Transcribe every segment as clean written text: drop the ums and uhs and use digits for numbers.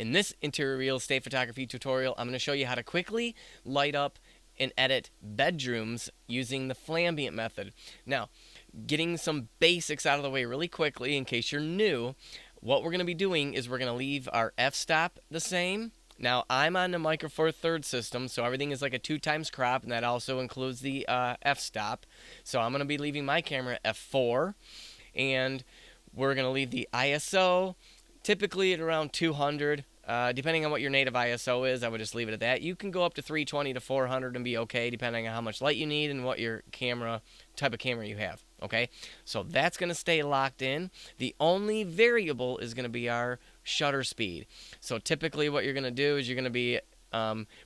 In this interior real estate photography tutorial, I'm going to show you how to quickly light up and edit bedrooms using the Flambient method. Now, getting some basics out of the way really quickly in case you're new, what we're going to be doing is we're going to leave our f-stop the same. Now, I'm on the Micro Four Thirds system, so everything is like a 2x crop, and that also includes the f-stop. So I'm going to be leaving my camera at f4, and we're going to leave the ISO typically at around 200. Depending on what your native ISO is, I would just leave it at that. You can go up to 320 to 400 and be okay, depending on how much light you need and what your type of camera you have. Okay, so that's going to stay locked in. The only variable is going to be our shutter speed. So typically, what you're going to do is you're going to be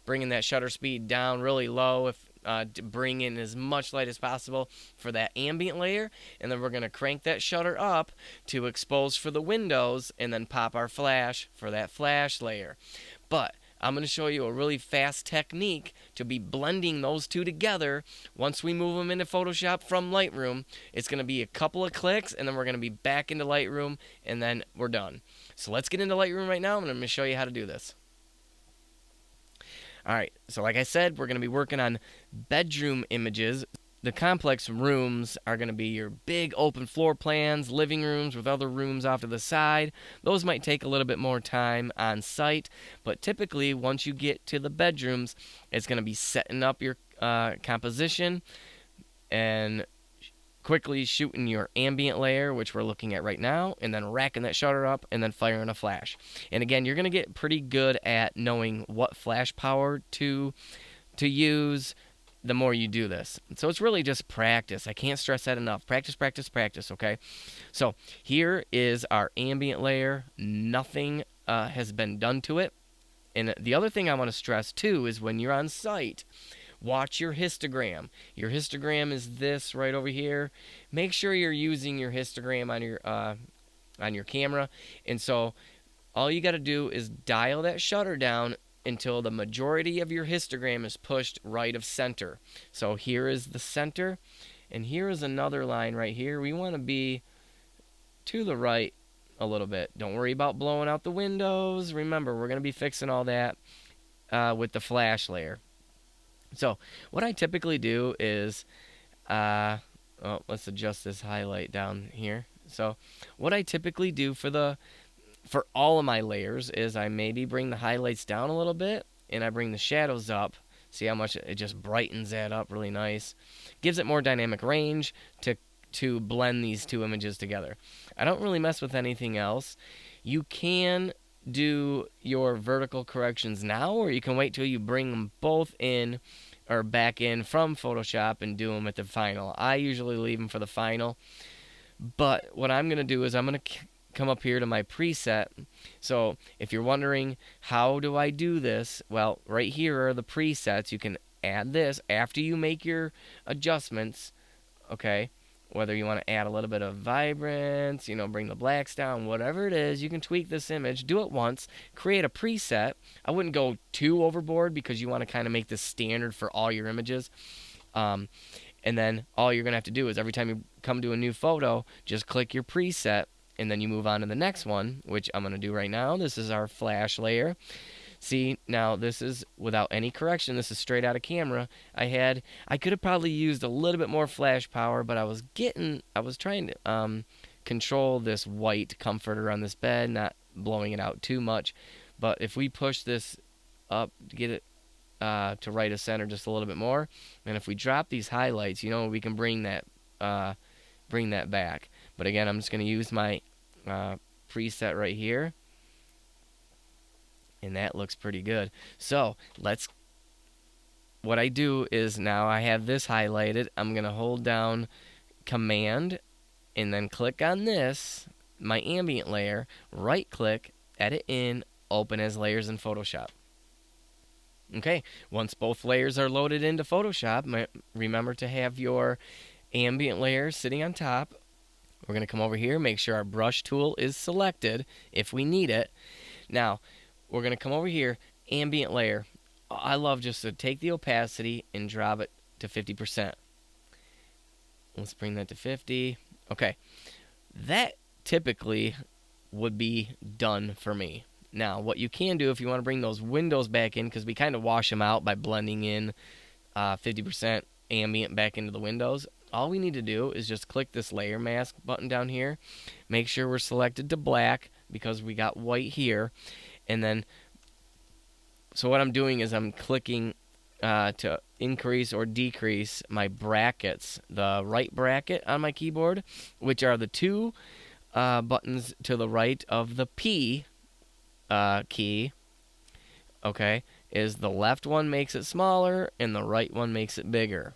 bringing that shutter speed down really low to bring in as much light as possible for that ambient layer, and then we're going to crank that shutter up to expose for the windows and then pop our flash for that flash layer. But I'm going to show you a really fast technique to be blending those two together. Once we move them into Photoshop from Lightroom, it's going to be a couple of clicks, and then we're going to be back into Lightroom, and then we're done. So let's get into Lightroom right now, and I'm going to show you how to do this. Alright, so like I said, we're going to be working on bedroom images. The complex rooms are going to be your big open floor plans, living rooms with other rooms off to the side. Those might take a little bit more time on site, but typically once you get to the bedrooms, it's going to be setting up your composition and quickly shooting your ambient layer, which we're looking at right now, and then racking that shutter up and then firing a flash. And again, you're going to get pretty good at knowing what flash power to use the more you do this. So it's really just practice. I can't stress that enough. Practice, practice, practice, okay? So here is our ambient layer. Nothing has been done to it. And the other thing I want to stress too is when you're on site, watch your histogram. Your histogram is this right over here. Make sure you're using your histogram on your camera. And so all you got to do is dial that shutter down until the majority of your histogram is pushed right of center. So here is the center, and here is another line right here. We want to be to the right a little bit. Don't worry about blowing out the windows. Remember, we're going to be fixing all that with the flash layer. So what I typically do is, let's adjust this highlight down here. So what I typically do for all of my layers is I maybe bring the highlights down a little bit and I bring the shadows up. See how much it just brightens that up really nice. Gives it more dynamic range to blend these two images together. I don't really mess with anything else. You can do your vertical corrections now, or you can wait till you bring them both in or back in from Photoshop and do them at the final. I usually leave them for the final, but what I'm going to do is I'm going to come up here to my preset. So if you're wondering how do I do this, well, right here are the presets. You can add this after you make your adjustments, okay? Whether you want to add a little bit of vibrance, bring the blacks down, whatever it is, you can tweak this image. Do it once. Create a preset. I wouldn't go too overboard because you want to kind of make this standard for all your images. And then all you're going to have to do is every time you come to a new photo, just click your preset, and then you move on to the next one, which I'm going to do right now. This is our flash layer. See, now this is without any correction. This is straight out of camera. I could have probably used a little bit more flash power, but I was trying to control this white comforter on this bed, not blowing it out too much. But if we push this up to get it to right of center just a little bit more, and if we drop these highlights, we can bring that back. But again, I'm just going to use my preset right here. And that looks pretty good. So what I do is now I have this highlighted. I'm going to hold down Command and then click on this, my ambient layer, right click, edit in, open as layers in Photoshop. Okay, once both layers are loaded into Photoshop, remember to have your ambient layer sitting on top. We're going to come over here, make sure our brush tool is selected if we need it. Now, we're going to come over here, ambient layer. I love just to take the opacity and drop it to 50%. Let's bring that to 50. Okay. That typically would be done for me. Now, what you can do if you want to bring those windows back in, because we kind of wash them out by blending in 50% ambient back into the windows, all we need to do is just click this layer mask button down here. Make sure we're selected to black because we got white here. And then, so what I'm doing is I'm clicking to increase or decrease my brackets. The right bracket on my keyboard, which are the two buttons to the right of the P key, okay, is the left one makes it smaller and the right one makes it bigger.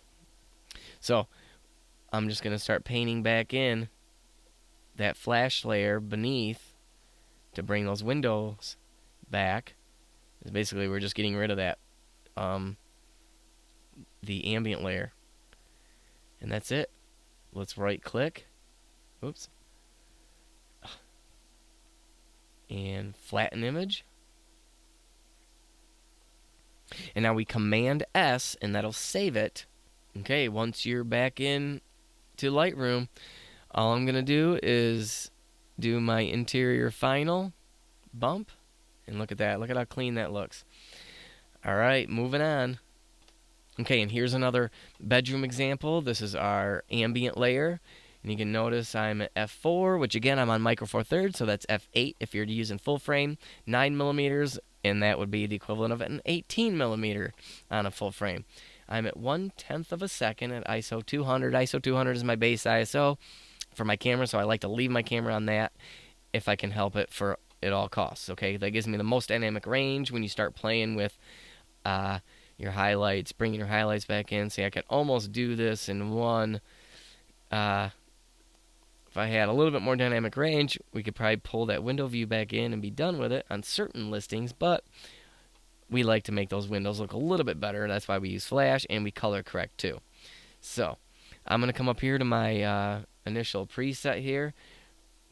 So I'm just going to start painting back in that flash layer beneath to bring those windows back. Basically, we're just getting rid of that the ambient layer, and that's it. Let's right click, oops, and flatten image, and now we Command S and that'll save it. Okay, once you're back in to Lightroom, all I'm gonna do is do my interior final bump, and look at that, look at how clean that looks. Alright, moving on. Okay, and here's another bedroom example. This is our ambient layer. And you can notice I'm at f4, which again, I'm on micro four thirds, so that's f8 if you're using full frame, 9 millimeters, and that would be the equivalent of an 18 millimeter on a full frame. I'm at 1/10 of a second at ISO 200. ISO 200 is my base ISO for my camera, so I like to leave my camera on that if I can help it for at all costs. Okay, that gives me the most dynamic range when you start playing with your highlights, bringing your highlights back in. See, I could almost do this in one. If I had a little bit more dynamic range, we could probably pull that window view back in and be done with it on certain listings, but we like to make those windows look a little bit better. That's why we use flash, and we color correct too. So I'm going to come up here to my initial preset here,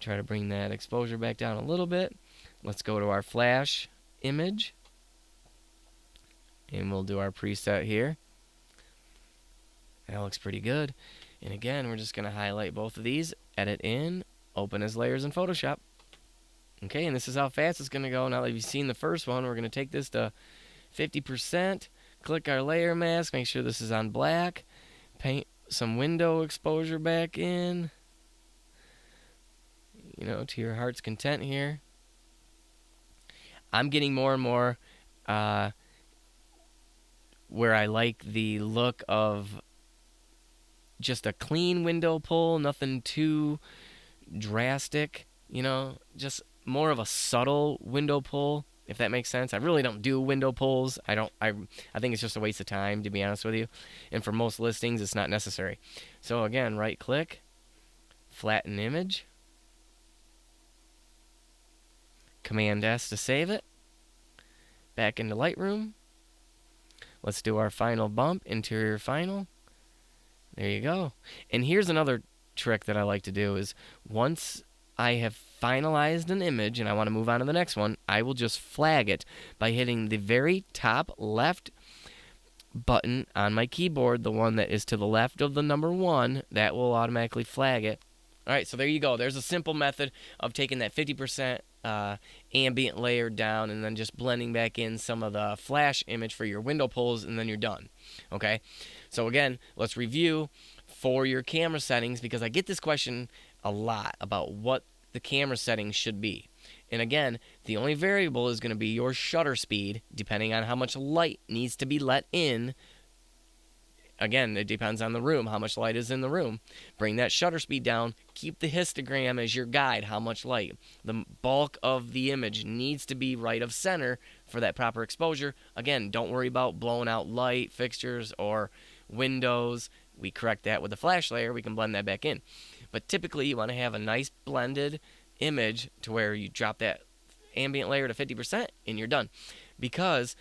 try to bring that exposure back down a little bit. Let's go to our flash image, and we'll do our preset here. That looks pretty good. And again, we're just going to highlight both of these, edit in, open as layers in Photoshop. Okay, and this is how fast it's going to go. Now that you've seen the first one, we're going to take this to 50%, click our layer mask, make sure this is on black, paint some window exposure back in, you know, to your heart's content here. I'm getting more and more where I like the look of just a clean window pull, nothing too drastic, you know, just more of a subtle window pull, if that makes sense. I really don't do window pulls. I think it's just a waste of time, to be honest with you. And for most listings, it's not necessary. So again, right click, flatten image, Command S to save it, back into Lightroom. Let's do our final bump, interior final. There you go. And here's another trick that I like to do is once I have finalized an image and I want to move on to the next one, I will just flag it by hitting the very top left button on my keyboard, the one that is to the left of the number 1. That will automatically flag it. Alright, so there you go. There's a simple method of taking that 50% ambient layer down and then just blending back in some of the flash image for your window pulls, and then you're done. Okay, so again, let's review for your camera settings, because I get this question a lot about what the camera settings should be. And again, the only variable is going to be your shutter speed, depending on how much light needs to be let in. Again, it depends on the room, how much light is in the room. Bring that shutter speed down. Keep the histogram as your guide, how much light. The bulk of the image needs to be right of center for that proper exposure. Again, don't worry about blowing out light, fixtures, or windows. We correct that with the flash layer. We can blend that back in. But typically, you want to have a nice blended image to where you drop that ambient layer to 50% and you're done. Because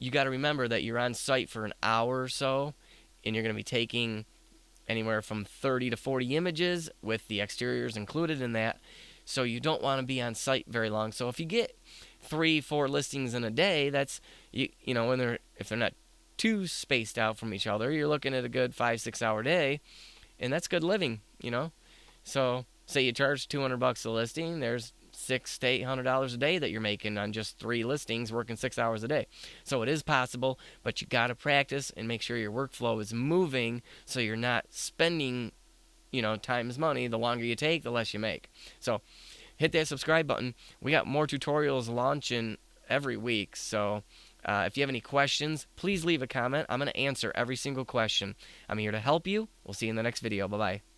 you got to remember that you're on site for an hour or so, and you're going to be taking anywhere from 30 to 40 images with the exteriors included in that. So you don't want to be on site very long. So if you get 3-4 listings in a day, that's, you know, when if they're not too spaced out from each other, you're looking at a good 5-6 hour day, and that's good living, you know. So say you charge $200 a listing, there's $600 to $800 a day that you're making on just 3 listings, working 6 hours a day. So it is possible, but you got to practice and make sure your workflow is moving so you're not spending, time is money. The longer you take, the less you make. So hit that subscribe button. We got more tutorials launching every week. So if you have any questions, please leave a comment. I'm going to answer every single question. I'm here to help you. We'll see you in the next video. Bye-bye.